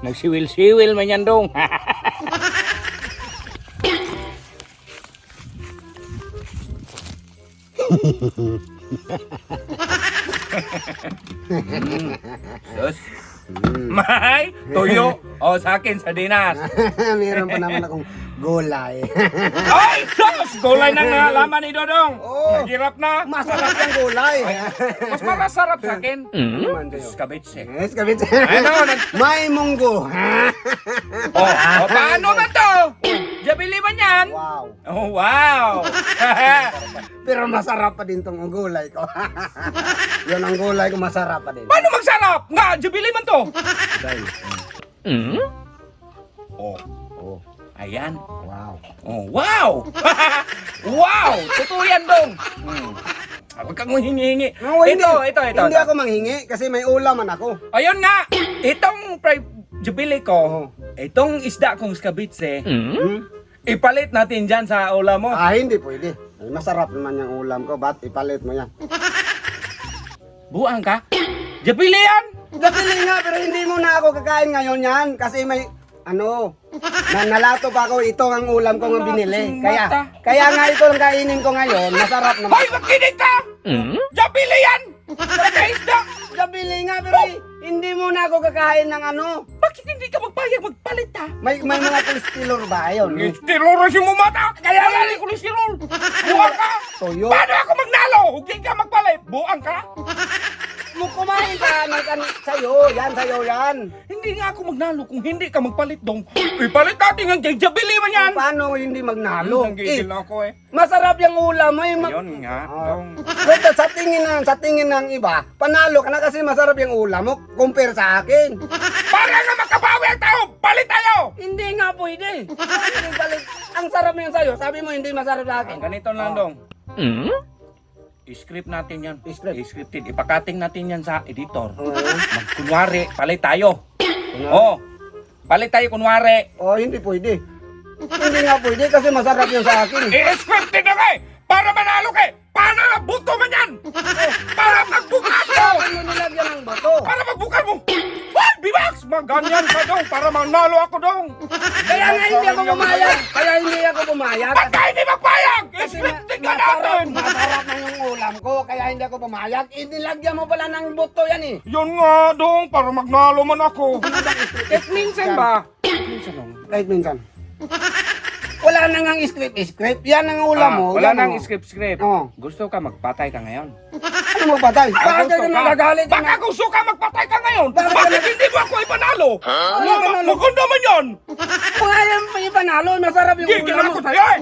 Nagsiwil-siwil man yan dong. Sus. May tuyo o sa akin sa dinas. Meron pa naman akong gulay. Ay, sus! Gulay ng nalaman ni Dodong. Oo. Naghirap na. Masarap yung gulay. Mas masarap sa akin. Naman sa'yo. Skabitse. Yes, kabit. Ano? May munggo. Oh, paano man to? Jabili ba yan? Wow. Oh, wow. Pero masarap pa din tong gulay ko. Yun ang gulay ko, masarap pa din. Paano magsarap? Nga, jabili man to. Dahil. Oh, Oh, ayan. wow. Oh, wow! Wow! Totoo yan, Dong. Huwag kang hingi-hingi. No, hindi. Ito. Hindi ako manghingi kasi may ulaman ako. Ayun nga! Itong jubili ko, itong isda kong skabitse, ipalit natin dyan sa ulam mo. Ah, hindi pwede. Ay, masarap naman yung ulam ko. Ba't ipalit mo yan? Buang ka? Jabili yan! Napili nga, pero hindi mo na ako kakain ngayon yan. Kasi may, nalato pa ako. Ito ang ulam ko nga binili. Kaya nga ito ang kainin ko ngayon. Masarap naman. Hoy, magkinig ka! Jabili yan! Talaga isda! Napili nga, pero hindi mo na ako kakain ng Bakit hindi ka magpayag magpalit ha? May mga kolesterol ba yun? Kolesterol si mo mata! Kaya nga ni kolesterol! Buang ka! Toyo. Paano ako magnalo? Hindi ka magpalit! Buang ka! Mo kumain ka, sa'yo yan. Hindi nga ako magnalo kung hindi ka magpalit dong. Ipalit natin ang jabili man yan! Paano hindi magnalo? Ang gigil na ako eh. Masarap yung ulam mo. Ayun nga, dong. Pero sa tingin ng iba, panalo ka na kasi masarap yung ulam mo compare sa akin. Para nga makabawi ang tao! Palit tayo! Hindi nga pwede. Hindi balik. Ang sarap mo yun sa'yo. Sabi mo hindi masarap sa akin. Ganito lang dong. I-script natin yan. I-script. I-scripted. Ipakating natin yan sa editor. Oo. Kunwari, palit tayo. Oh, palit tayo kunwari. Oh, hindi pwede. Hindi nga pwede kasi masarap yun sa akin. I-scripted na kayo! Para manalo kayo! Paano buto man yan? Para magbukas mo! Ano nilagyan ng bato? Para magbukas mo! What? Bimax! Maganyan ka dong para manalo ako dong! Kaya nga hindi ako pumayag. Ba't ka hindi magpayag? Kasi I-scripted ka natin! masarap na yung ulam ko. Kaya hindi ako pumayag. Inilagyan mo pala ng buto yan eh. Yun nga dong, para magnalo man ako. Kahit minsan ba? Minsan dong. Kahit minsan. Wala na ngang script. Yan ang ulam mo. Wala yan nang mo. script. Oo. Gusto ka magpatay ka ngayon? Ano mo patay? Bakit ka nagagalit? Baka gusto ka magpatay ka ngayon? Bakit Bakit ka- hindi mo ako ipanalo? Ano ka na- Maganda man yan! Kung ayaw pa ipanalo, masarap yung Gigil ulam ako mo. sa'yo eh!